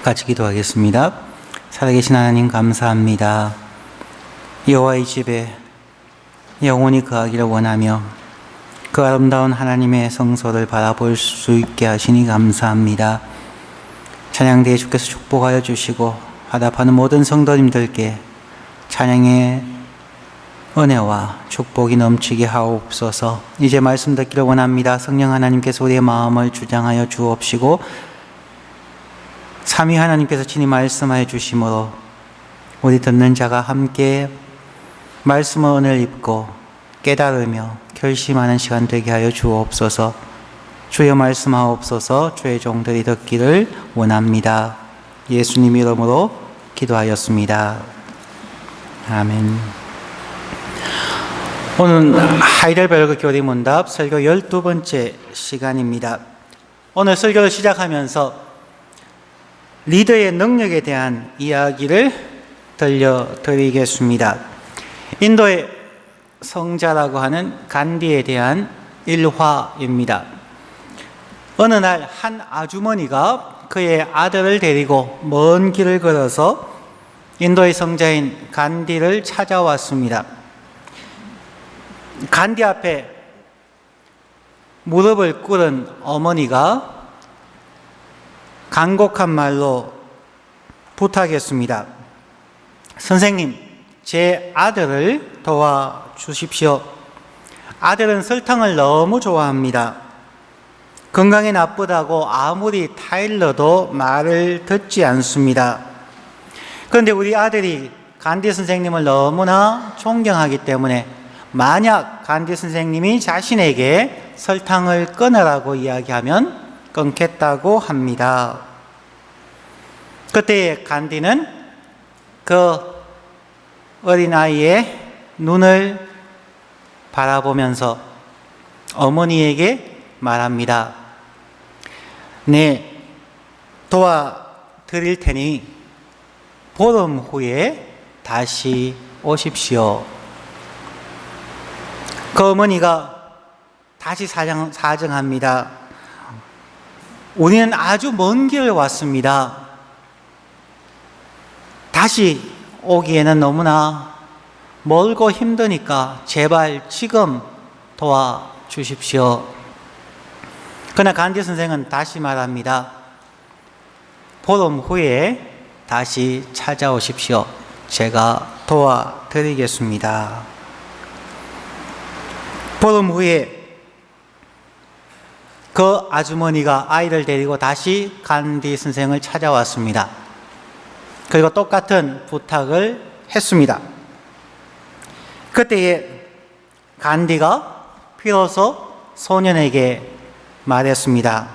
같이 기도하겠습니다. 살아계신 하나님 감사합니다. 여호와의 집에 영원히 거하기를 원하며 그 아름다운 하나님의 성소를 바라볼 수 있게 하시니 감사합니다. 찬양대에 주께서 축복하여 주시고 화답하는 모든 성도님들께 찬양의 은혜와 축복이 넘치게 하옵소서. 이제 말씀 듣기를 원합니다. 성령 하나님께서 우리의 마음을 주장하여 주옵시고 삼위 하나님께서 친히 말씀하여 주심으로 우리 듣는 자가 함께 말씀의 은혜를 입고 깨달으며 결심하는 시간 되게 하여 주옵소서. 주여 말씀하옵소서. 주의 종들이 듣기를 원합니다. 예수님 이름으로 기도하였습니다. 아멘. 오늘 하이델베르그 교리문답 설교 12번째 시간입니다. 오늘 설교를 시작하면서 리더의 능력에 대한 이야기를 들려드리겠습니다. 인도의 성자라고 하는 간디에 대한 일화입니다. 어느 날 한 아주머니가 그의 아들을 데리고 먼 길을 걸어서 인도의 성자인 간디를 찾아왔습니다. 간디 앞에 무릎을 꿇은 어머니가 간곡한 말로 부탁했습니다. 선생님, 제 아들을 도와주십시오. 아들은 설탕을 너무 좋아합니다. 건강에 나쁘다고 아무리 타일러도 말을 듣지 않습니다. 그런데 우리 아들이 간디 선생님을 너무나 존경하기 때문에 만약 간디 선생님이 자신에게 설탕을 끊으라고 이야기하면 끊겠다고 합니다. 그때 간디는 그 어린아이의 눈을 바라보면서 어머니에게 말합니다. 네, 도와드릴 테니 보름 후에 다시 오십시오. 그 어머니가 다시 사정합니다. 우리는 아주 먼 길을 왔습니다. 다시 오기에는 너무나 멀고 힘드니까 제발 지금 도와주십시오. 그러나 간디 선생은 다시 말합니다. 보름 후에 다시 찾아오십시오. 제가 도와드리겠습니다. 보름 후에 그 아주머니가 아이를 데리고 다시 간디 선생을 찾아왔습니다. 그리고 똑같은 부탁을 했습니다. 그때에 간디가 비로소 소년에게 말했습니다.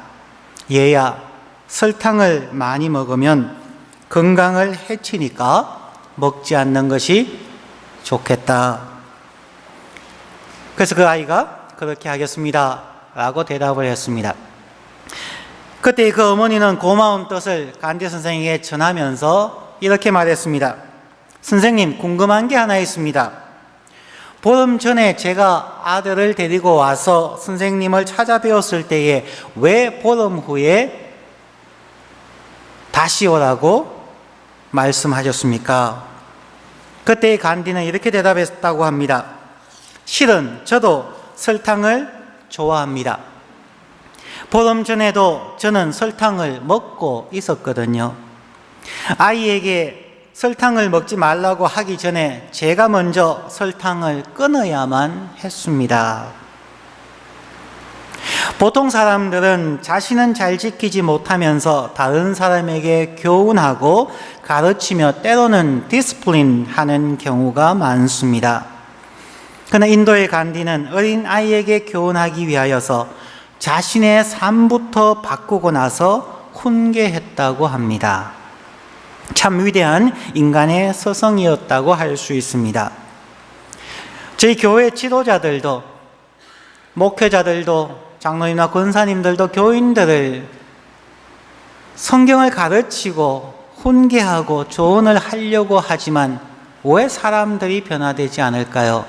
얘야, 설탕을 많이 먹으면 건강을 해치니까 먹지 않는 것이 좋겠다. 그래서 그 아이가 그렇게 하겠습니다 라고 대답을 했습니다. 그때 그 어머니는 고마운 뜻을 간디 선생에게 전하면서 이렇게 말했습니다. 선생님, 궁금한 게 하나 있습니다. 보름 전에 제가 아들을 데리고 와서 선생님을 찾아뵈었을 때에 왜 보름 후에 다시 오라고 말씀하셨습니까? 그때 간디는 이렇게 대답했다고 합니다. 실은 저도 설탕을 좋아합니다. 보름 전에도 저는 설탕을 먹고 있었거든요. 아이에게 설탕을 먹지 말라고 하기 전에 제가 먼저 설탕을 끊어야만 했습니다. 보통 사람들은 자신은 잘 지키지 못하면서 다른 사람에게 교훈하고 가르치며 때로는 디스플린 하는 경우가 많습니다. 그러나 인도의 간디는 어린 아이에게 교훈하기 위하여서 자신의 삶부터 바꾸고 나서 훈계했다고 합니다. 참 위대한 인간의 서성이었다고 할 수 있습니다. 저희 교회 지도자들도, 목회자들도, 장로님이나 권사님들도 교인들을 성경을 가르치고 훈계하고 조언을 하려고 하지만 왜 사람들이 변화되지 않을까요?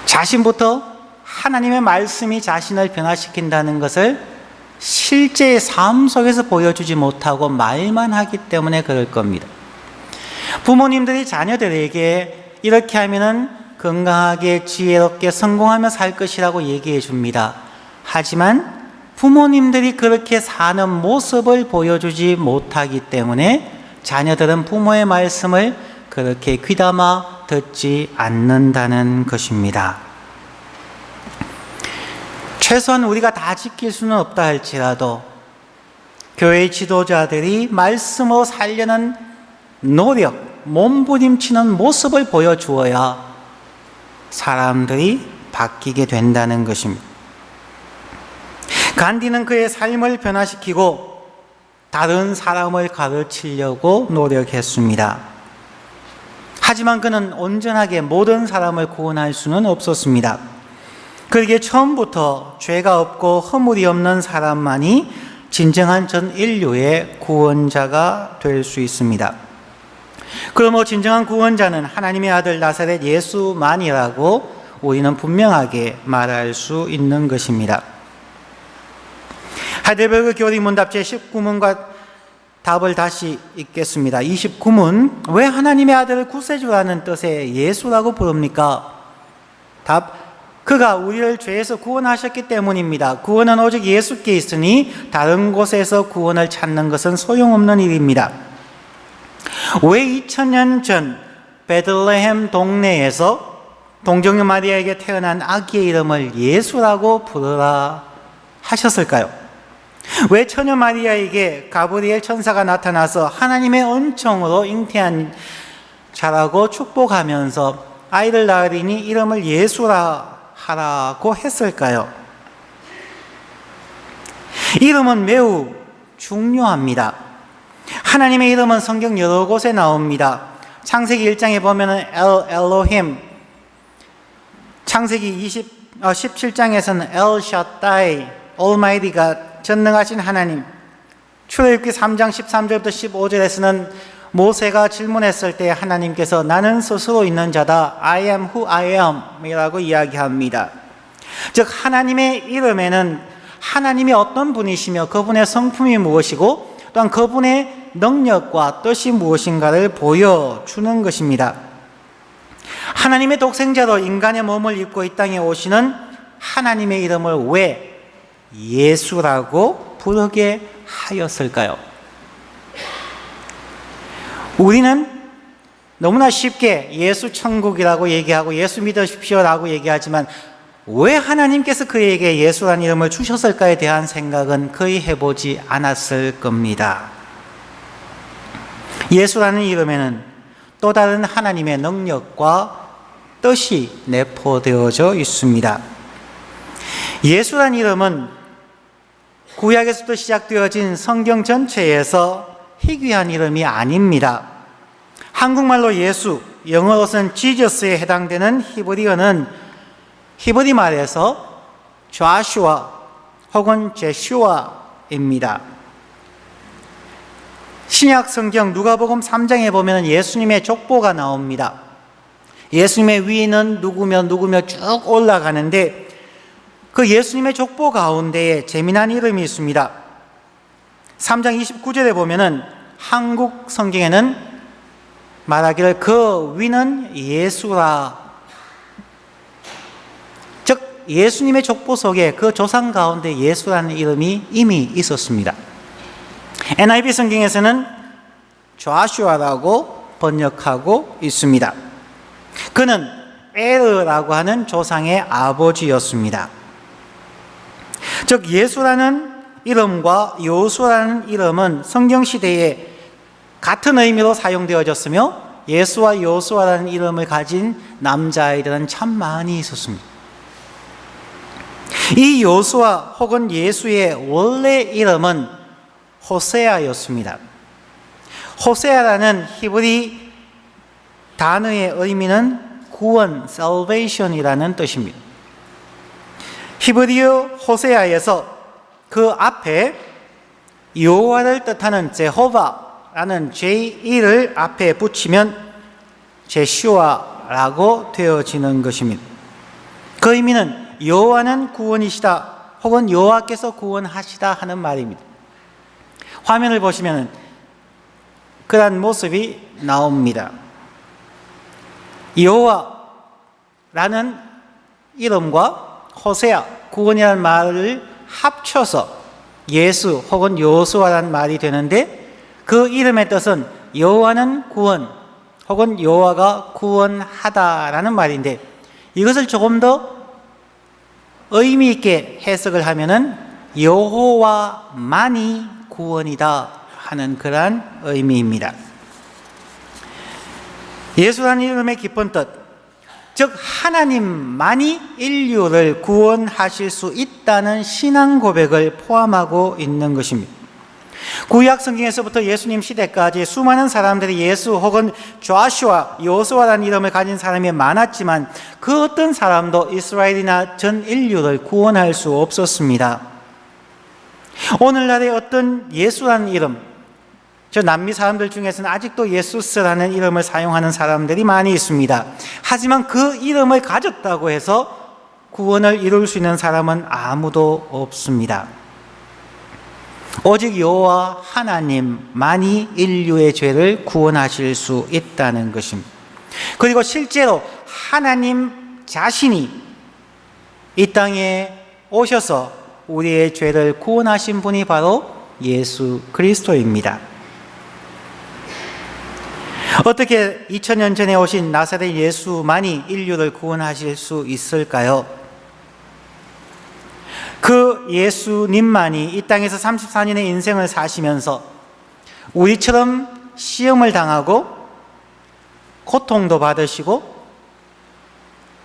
자신부터 하나님의 말씀이 자신을 변화시킨다는 것을 실제의 삶 속에서 보여주지 못하고 말만 하기 때문에 그럴 겁니다. 부모님들이 자녀들에게 이렇게 하면은 건강하게 지혜롭게 성공하며 살 것이라고 얘기해 줍니다. 하지만 부모님들이 그렇게 사는 모습을 보여주지 못하기 때문에 자녀들은 부모의 말씀을 그렇게 귀담아 듣지 않는다는 것입니다. 최소한 우리가 다 지킬 수는 없다 할지라도 교회 지도자들이 말씀으로 살려는 노력, 몸부림치는 모습을 보여주어야 사람들이 바뀌게 된다는 것입니다. 간디는 그의 삶을 변화시키고 다른 사람을 가르치려고 노력했습니다. 하지만 그는 온전하게 모든 사람을 구원할 수는 없었습니다. 그러기에 처음부터 죄가 없고 허물이 없는 사람만이 진정한 전 인류의 구원자가 될 수 있습니다. 그러므로 진정한 구원자는 하나님의 아들 나사렛 예수만이라고 우리는 분명하게 말할 수 있는 것입니다. 하이델베르그 교리문답 제19문과 답을 다시 읽겠습니다. 29문, 왜 하나님의 아들을 구세주라는 뜻의 예수라고 부릅니까? 답, 그가 우리를 죄에서 구원하셨기 때문입니다. 구원은 오직 예수께 있으니 다른 곳에서 구원을 찾는 것은 소용없는 일입니다. 왜 2000년 전 베들레헴 동네에서 동정녀 마리아에게 태어난 아기의 이름을 예수라고 부르라 하셨을까요? 왜 처녀 마리아에게 가브리엘 천사가 나타나서 하나님의 은총으로 잉태한 자라고 축복하면서 아이를 낳으리니 이름을 예수라 하라고 했을까요? 이름은 매우 중요합니다. 하나님의 이름은 성경 여러 곳에 나옵니다. 창세기 1장에 보면은 엘로힘, 창세기 17장에서는 엘 샤다이, 올마이티가 전능하신 하나님, 출애굽기 3장 13절부터 15절에서는 모세가 질문했을 때 하나님께서 나는 스스로 있는 자다, I am who I am 이라고 이야기합니다. 즉 하나님의 이름에는 하나님이 어떤 분이시며 그분의 성품이 무엇이고 또한 그분의 능력과 뜻이 무엇인가를 보여주는 것입니다. 하나님의 독생자로 인간의 몸을 입고 이 땅에 오시는 하나님의 이름을 왜 예수라고 부르게 하였을까요? 우리는 너무나 쉽게 예수 천국이라고 얘기하고 예수 믿으십시오라고 얘기하지만 왜 하나님께서 그에게 예수라는 이름을 주셨을까에 대한 생각은 거의 해보지 않았을 겁니다. 예수라는 이름에는 또 다른 하나님의 능력과 뜻이 내포되어져 있습니다. 예수라는 이름은 구약에서부터 시작되어진 성경 전체에서 희귀한 이름이 아닙니다. 한국말로 예수, 영어로서는 지저스에 해당되는 히브리어는 히브리 말에서 좌슈아 혹은 제슈아입니다. 신약 성경 누가복음 3장에 보면 예수님의 족보가 나옵니다. 예수님의 위는 누구며 쭉 올라가는데 그 예수님의 족보 가운데에 재미난 이름이 있습니다. 3장 29절에 보면은 한국 성경에는 말하기를 그 위는 예수라. 즉 예수님의 족보 속에 그 조상 가운데 예수라는 이름이 이미 있었습니다. NIV 성경에서는 좌슈아라고 번역하고 있습니다. 그는 에르라고 하는 조상의 아버지였습니다. 즉 예수라는 이름과 요수라는 이름은 성경시대에 같은 의미로 사용되어졌으며 예수와 요수아라는 이름을 가진 남자아이들은 참 많이 있었습니다. 이 요수아 혹은 예수의 원래 이름은 호세아였습니다. 호세아라는 히브리 단어의 의미는 구원, salvation이라는 뜻입니다. 히브리어 호세아에서 그 앞에 여호와를 뜻하는 제호바라는 J-E를 앞에 붙이면 제슈아라고 되어지는 것입니다. 그 의미는 여호와는 구원이시다 혹은 여호와께서 구원하시다 하는 말입니다. 화면을 보시면 그런 모습이 나옵니다. 여호와라는 이름과 호세아, 구원이라는 말을 합쳐서 예수 혹은 여호수아라는 말이 되는데, 그 이름의 뜻은 여호와는 구원 혹은 여호와가 구원하다라는 말인데, 이것을 조금 더 의미 있게 해석을 하면은 여호와만이 구원이다 하는 그러한 의미입니다. 예수라는 이름의 깊은 뜻, 즉 하나님만이 인류를 구원하실 수 있다는 신앙 고백을 포함하고 있는 것입니다. 구약 성경에서부터 예수님 시대까지 수많은 사람들이 예수 혹은 조슈아, 여호수아라는 이름을 가진 사람이 많았지만 그 어떤 사람도 이스라엘이나 전 인류를 구원할 수 없었습니다. 오늘날의 어떤 예수라는 이름, 저 남미 사람들 중에서는 아직도 예수스라는 이름을 사용하는 사람들이 많이 있습니다. 하지만 그 이름을 가졌다고 해서 구원을 이룰 수 있는 사람은 아무도 없습니다. 오직 여호와 하나님만이 인류의 죄를 구원하실 수 있다는 것입니다. 그리고 실제로 하나님 자신이 이 땅에 오셔서 우리의 죄를 구원하신 분이 바로 예수 그리스도입니다. 어떻게 2000년 전에 오신 나사렛 예수만이 인류를 구원하실 수 있을까요? 그 예수님만이 이 땅에서 34년의 인생을 사시면서 우리처럼 시험을 당하고 고통도 받으시고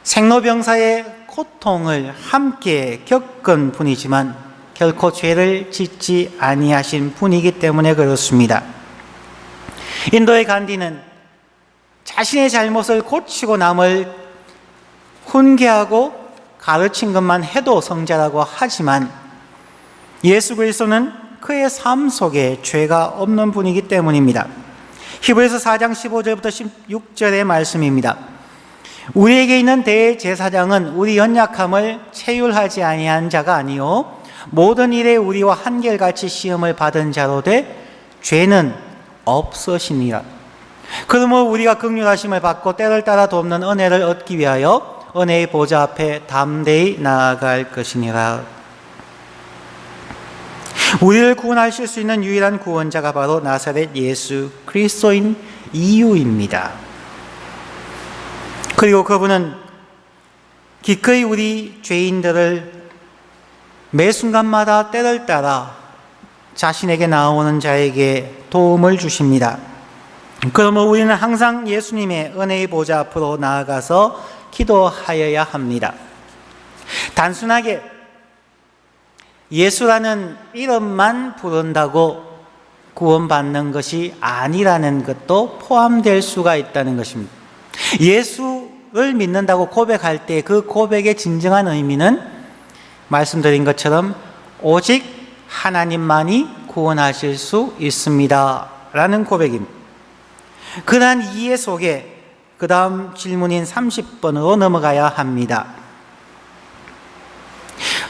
생로병사의 고통을 함께 겪은 분이지만 결코 죄를 짓지 아니하신 분이기 때문에 그렇습니다. 인도의 간디는 자신의 잘못을 고치고 남을 훈계하고 가르친 것만 해도 성자라고 하지만 예수 그리스도는 그의 삶 속에 죄가 없는 분이기 때문입니다. 히브리서 4장 15절부터 16절의 말씀입니다. 우리에게 있는 대제사장은 우리 연약함을 체휼하지 아니한 자가 아니요 모든 일에 우리와 한결같이 시험을 받은 자로 돼 죄는 없으시니라. 그러므로 우리가 긍휼하심을 받고 때를 따라 돕는 은혜를 얻기 위하여 은혜의 보좌 앞에 담대히 나아갈 것이니라. 우리를 구원하실 수 있는 유일한 구원자가 바로 나사렛 예수 그리스도인 이유입니다. 그리고 그분은 기꺼이 우리 죄인들을 매 순간마다 때를 따라 자신에게 나오는 자에게 도움을 주십니다. 그러므로 우리는 항상 예수님의 은혜의 보좌 앞으로 나아가서 기도하여야 합니다. 단순하게 예수라는 이름만 부른다고 구원받는 것이 아니라는 것도 포함될 수가 있다는 것입니다. 예수를 믿는다고 고백할 때 그 고백의 진정한 의미는 말씀드린 것처럼 오직 하나님만이 구원하실 수 있습니다 라는 고백입니다. 그러한 이해 속에 그 다음 질문인 30번으로 넘어가야 합니다.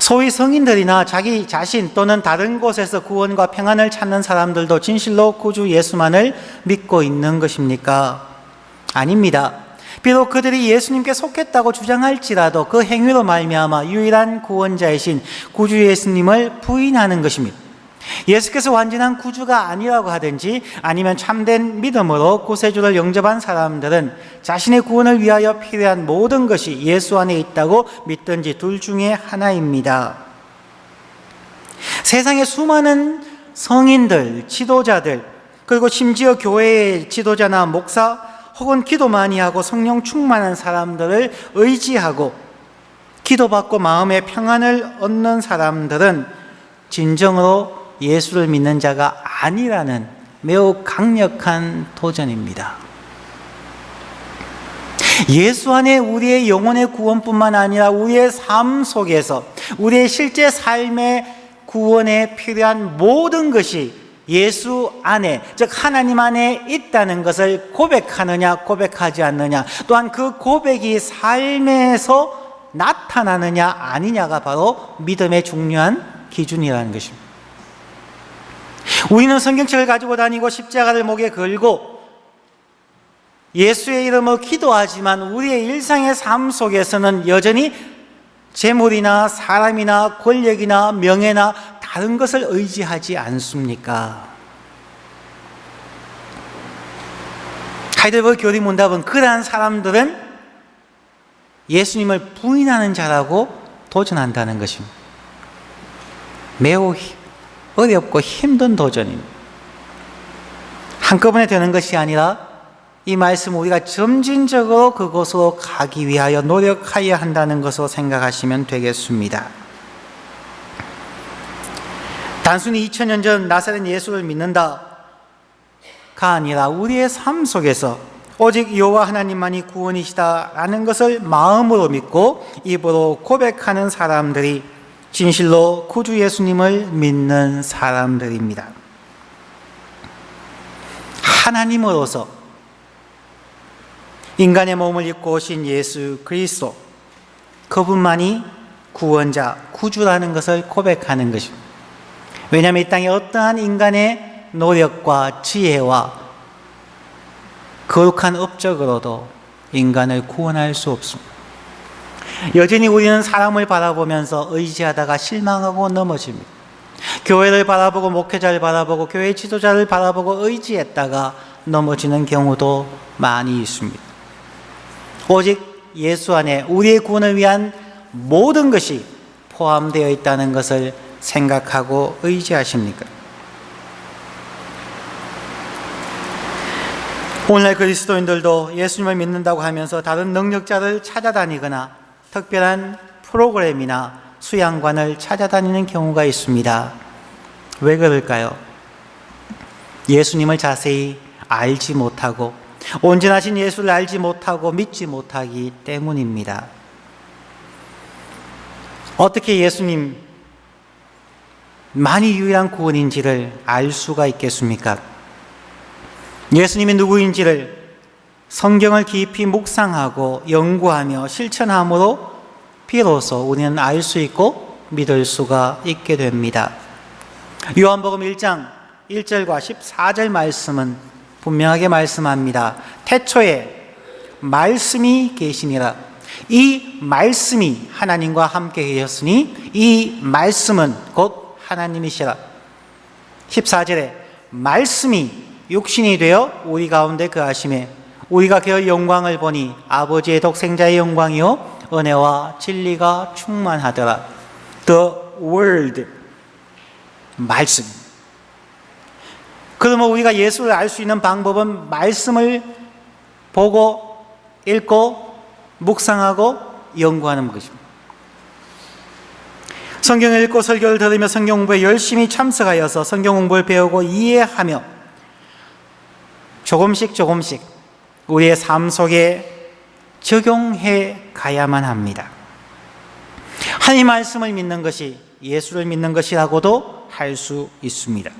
소위 성인들이나 자기 자신 또는 다른 곳에서 구원과 평안을 찾는 사람들도 진실로 구주 예수만을 믿고 있는 것입니까? 아닙니다. 비록 그들이 예수님께 속했다고 주장할지라도 그 행위로 말미암아 유일한 구원자이신 구주 예수님을 부인하는 것입니다. 예수께서 완전한 구주가 아니라고 하든지 아니면 참된 믿음으로 구세주를 영접한 사람들은 자신의 구원을 위하여 필요한 모든 것이 예수 안에 있다고 믿든지 둘 중에 하나입니다. 세상의 수많은 성인들, 지도자들, 그리고 심지어 교회의 지도자나 목사 혹은 기도 많이 하고 성령 충만한 사람들을 의지하고 기도받고 마음의 평안을 얻는 사람들은 진정으로 예수를 믿는 자가 아니라는 매우 강력한 도전입니다. 예수 안에 우리의 영혼의 구원뿐만 아니라 우리의 삶 속에서 우리의 실제 삶의 구원에 필요한 모든 것이 예수 안에, 즉 하나님 안에 있다는 것을 고백하느냐 고백하지 않느냐, 또한 그 고백이 삶에서 나타나느냐 아니냐가 바로 믿음의 중요한 기준이라는 것입니다. 우리는 성경책을 가지고 다니고 십자가를 목에 걸고 예수의 이름으로 기도하지만 우리의 일상의 삶 속에서는 여전히 재물이나 사람이나 권력이나 명예나 다른 것을 의지하지 않습니까? 하이델버그 교리 문답은 그러한 사람들은 예수님을 부인하는 자라고 도전한다는 것입니다. 매우 어렵고 힘든 도전입니다. 한꺼번에 되는 것이 아니라 이 말씀 우리가 점진적으로 그곳으로 가기 위하여 노력하여야 한다는 것으로 생각하시면 되겠습니다. 단순히 2000년 전 나사렛 예수를 믿는다가 아니라 우리의 삶 속에서 오직 여호와 하나님만이 구원이시다라는 것을 마음으로 믿고 입으로 고백하는 사람들이 진실로 구주 예수님을 믿는 사람들입니다. 하나님으로서 인간의 몸을 입고 오신 예수 그리스도, 그분만이 구원자, 구주라는 것을 고백하는 것입니다. 왜냐하면 이 땅에 어떠한 인간의 노력과 지혜와 거룩한 업적으로도 인간을 구원할 수 없습니다. 여전히 우리는 사람을 바라보면서 의지하다가 실망하고 넘어집니다. 교회를 바라보고 목회자를 바라보고 교회 지도자를 바라보고 의지했다가 넘어지는 경우도 많이 있습니다. 오직 예수 안에 우리의 구원을 위한 모든 것이 포함되어 있다는 것을 생각하고 의지하십니까? 오늘날 그리스도인들도 예수님을 믿는다고 하면서 다른 능력자를 찾아다니거나 특별한 프로그램이나 수양관을 찾아다니는 경우가 있습니다. 왜 그럴까요? 예수님을 자세히 알지 못하고 온전하신 예수를 알지 못하고 믿지 못하기 때문입니다. 어떻게 예수님만이 유일한 구원인지를 알 수가 있겠습니까? 예수님이 누구인지를 성경을 깊이 묵상하고 연구하며 실천함으로 비로소 우리는 알 수 있고 믿을 수가 있게 됩니다. 요한복음 1장 1절과 14절 말씀은 분명하게 말씀합니다. 태초에 말씀이 계시니라. 이 말씀이 하나님과 함께 계셨으니 이 말씀은 곧 하나님이시라. 14절에 말씀이 육신이 되어 우리 가운데 거하심에 우리가 그의 영광을 보니 아버지의 독생자의 영광이요 은혜와 진리가 충만하더라. The Word, 말씀. 그러면 우리가 예수를 알 수 있는 방법은 말씀을 보고 읽고 묵상하고 연구하는 것입니다. 성경을 읽고 설교를 들으며 성경 공부에 열심히 참석하여서 성경 공부를 배우고 이해하며 조금씩 우리의 삶 속에 적용해 가야만 합니다. 하나님 말씀을 믿는 것이 예수를 믿는 것이라고도 할 수 있습니다.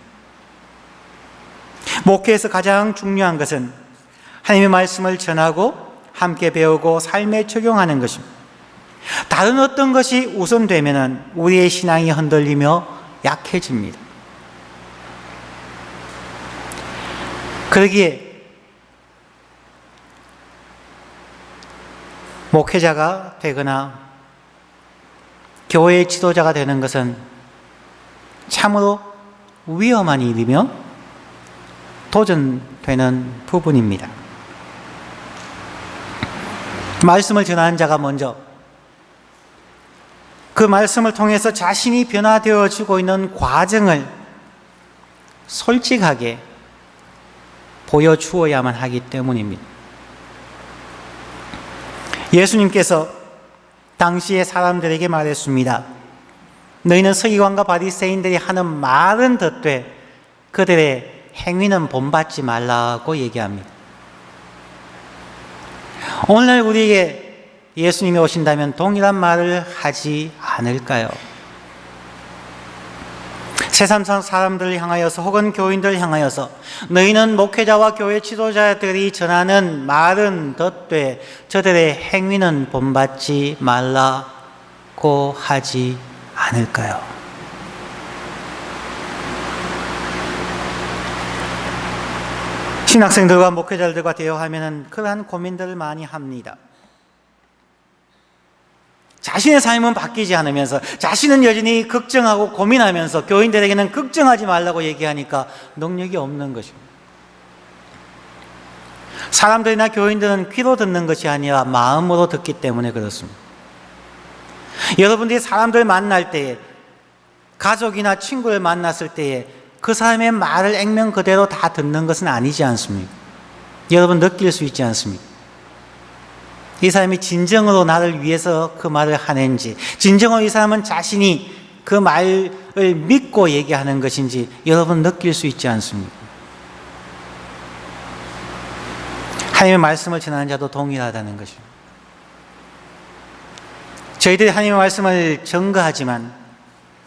목회에서 가장 중요한 것은 하나님의 말씀을 전하고 함께 배우고 삶에 적용하는 것입니다. 다른 어떤 것이 우선되면 우리의 신앙이 흔들리며 약해집니다. 그러기에 목회자가 되거나 교회의 지도자가 되는 것은 참으로 위험한 일이며 도전되는 부분입니다. 말씀을 전하는 자가 먼저 그 말씀을 통해서 자신이 변화되어지고 있는 과정을 솔직하게 보여주어야만 하기 때문입니다. 예수님께서 당시의 사람들에게 말했습니다. 너희는 서기관과 바리새인들이 하는 말은 듣되 그들의 행위는 본받지 말라고 얘기합니다. 오늘날 우리에게 예수님이 오신다면 동일한 말을 하지 않을까요? 제3상 사람들을 향하여서 혹은 교인들을 향하여서 너희는 목회자와 교회 지도자들이 전하는 말은 덧되 저들의 행위는 본받지 말라고 하지 않을까요? 신학생들과 목회자들과 대화하면 그러한 고민들을 많이 합니다. 자신의 삶은 바뀌지 않으면서 자신은 여전히 걱정하고 고민하면서 교인들에게는 걱정하지 말라고 얘기하니까 능력이 없는 것입니다. 사람들이나 교인들은 귀로 듣는 것이 아니라 마음으로 듣기 때문에 그렇습니다. 여러분들이 사람들 만날 때에, 가족이나 친구를 만났을 때에 그 사람의 말을 액면 그대로 다 듣는 것은 아니지 않습니까? 여러분 느낄 수 있지 않습니까? 이 사람이 진정으로 나를 위해서 그 말을 하는지, 진정으로 이 사람은 자신이 그 말을 믿고 얘기하는 것인지 여러분 느낄 수 있지 않습니까? 하나님의 말씀을 전하는 자도 동일하다는 것입니다. 저희들이 하나님의 말씀을 전가하지만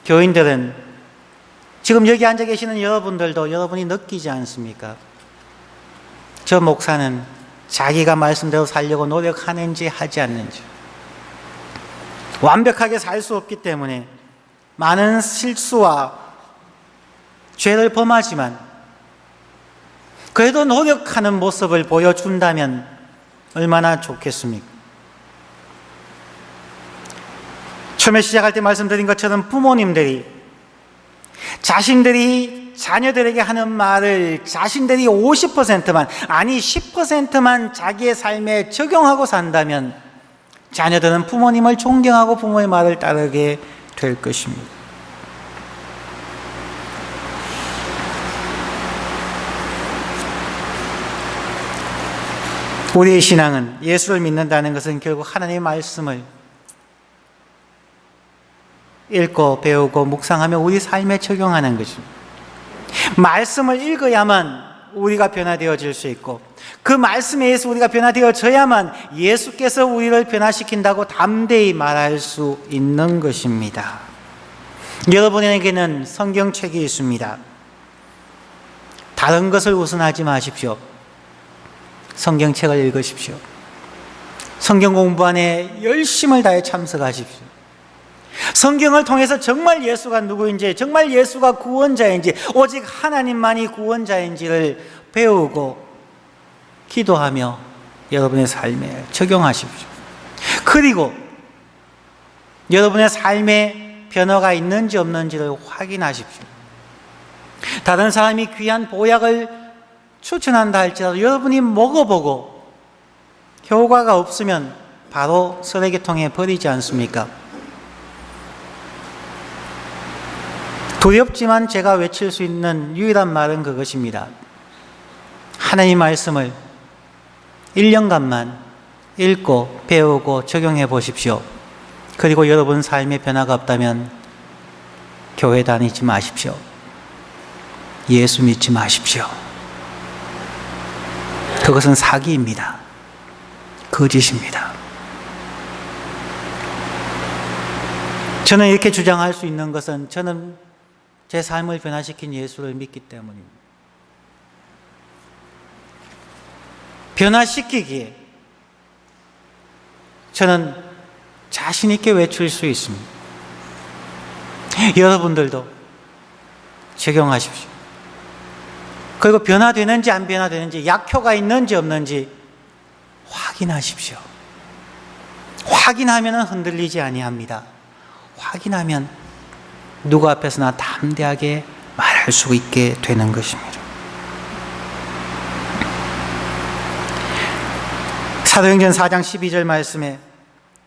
교인들은 지금 여기 앉아 계시는 여러분들도 여러분이 느끼지 않습니까? 저 목사는 자기가 말씀대로 살려고 노력하는지 하지 않는지, 완벽하게 살 수 없기 때문에 많은 실수와 죄를 범하지만 그래도 노력하는 모습을 보여준다면 얼마나 좋겠습니까? 처음에 시작할 때 말씀드린 것처럼 부모님들이 자신들이 자녀들에게 하는 말을 자신들이 50%만, 아니 10%만 자기의 삶에 적용하고 산다면 자녀들은 부모님을 존경하고 부모의 말을 따르게 될 것입니다. 우리의 신앙은, 예수를 믿는다는 것은 결국 하나님의 말씀을 읽고 배우고 묵상하며 우리 삶에 적용하는 것입니다. 말씀을 읽어야만 우리가 변화되어질 수 있고 그 말씀에 의해서 우리가 변화되어져야만 예수께서 우리를 변화시킨다고 담대히 말할 수 있는 것입니다. 여러분에게는 성경책이 있습니다. 다른 것을 우선하지 마십시오. 성경책을 읽으십시오. 성경 공부 안에 열심을 다해 참석하십시오. 성경을 통해서 정말 예수가 누구인지, 정말 예수가 구원자인지, 오직 하나님만이 구원자인지를 배우고 기도하며 여러분의 삶에 적용하십시오. 그리고 여러분의 삶에 변화가 있는지 없는지를 확인하십시오. 다른 사람이 귀한 보약을 추천한다 할지라도 여러분이 먹어보고 효과가 없으면 바로 쓰레기통에 버리지 않습니까? 두렵지만 제가 외칠 수 있는 유일한 말은 그것입니다. 하나님 말씀을 1년간만 읽고 배우고 적용해 보십시오. 그리고 여러분 삶의 변화가 없다면 교회 다니지 마십시오. 예수 믿지 마십시오. 그것은 사기입니다. 거짓입니다. 저는 이렇게 주장할 수 있는 것은 저는 제 삶을 변화시킨 예수를 믿기 때문입니다. 변화시키기에 저는 자신 있게 외칠 수 있습니다. 여러분들도 적용하십시오. 그리고 변화되는지 안 변화되는지, 약효가 있는지 없는지 확인하십시오. 확인하면 흔들리지 아니합니다. 확인하면 누구 앞에서나 담대하게 말할 수 있게 되는 것입니다. 사도행전 4장 12절 말씀에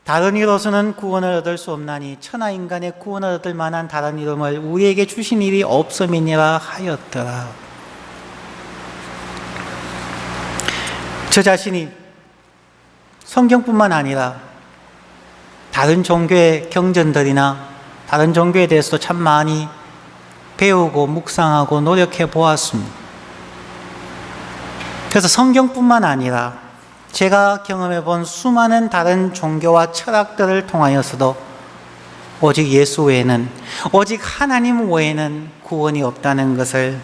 다른 이로서는 구원을 얻을 수 없나니 천하 인간의 구원을 얻을 만한 다른 이름을 우리에게 주신 일이 없음이니라 하였더라. 저 자신이 성경뿐만 아니라 다른 종교의 경전들이나 다른 종교에 대해서도 참 많이 배우고 묵상하고 노력해 보았습니다. 그래서 성경뿐만 아니라 제가 경험해 본 수많은 다른 종교와 철학들을 통하여서도 오직 예수 외에는, 오직 하나님 외에는 구원이 없다는 것을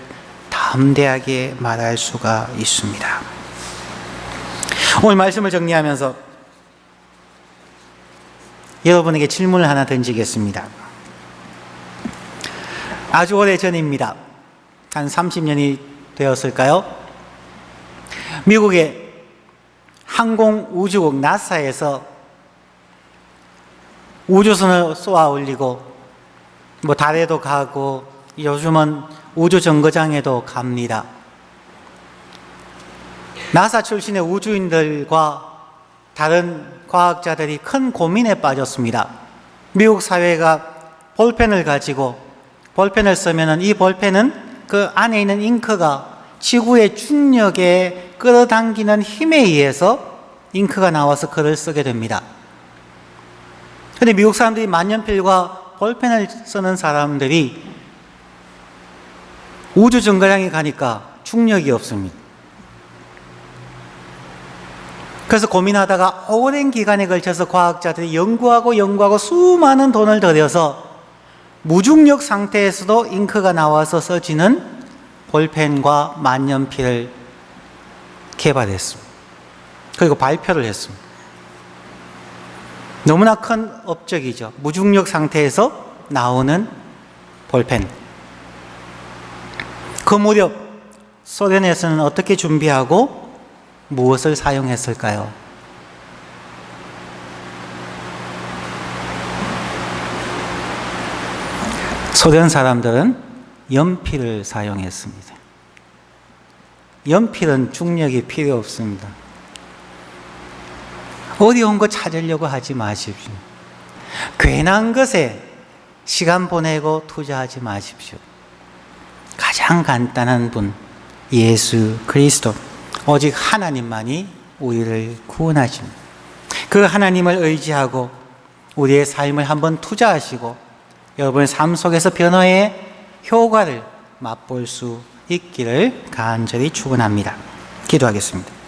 담대하게 말할 수가 있습니다. 오늘 말씀을 정리하면서 여러분에게 질문을 하나 던지겠습니다. 아주 오래 전입니다. 한 30년이 되었을까요? 미국의 항공우주국 나사에서 우주선을 쏘아 올리고 달에도 가고 요즘은 우주정거장에도 갑니다. 나사 출신의 우주인들과 다른 과학자들이 큰 고민에 빠졌습니다. 미국 사회가 볼펜을 가지고 볼펜을 쓰면 이 볼펜은 그 안에 있는 잉크가 지구의 중력에 끌어당기는 힘에 의해서 잉크가 나와서 글을 쓰게 됩니다. 그런데 미국 사람들이 만년필과 볼펜을 쓰는 사람들이 우주정거장에 가니까 중력이 없습니다. 그래서 고민하다가 오랜 기간에 걸쳐서 과학자들이 연구하고 수많은 돈을 들여서 무중력 상태에서도 잉크가 나와서 써지는 볼펜과 만년필을 개발했습니다. 그리고 발표를 했습니다. 너무나 큰 업적이죠. 무중력 상태에서 나오는 볼펜. 그 무렵 소련에서는 어떻게 준비하고 무엇을 사용했을까요? 소련 사람들은 연필을 사용했습니다. 연필은 중력이 필요 없습니다. 어려운 거 찾으려고 하지 마십시오. 괜한 것에 시간 보내고 투자하지 마십시오. 가장 간단한 분, 예수 그리스도, 오직 하나님만이 우리를 구원하십니다. 그 하나님을 의지하고 우리의 삶을 한번 투자하시고 여러분의 삶 속에서 변화의 효과를 맛볼 수 있기를 간절히 축원합니다. 기도하겠습니다.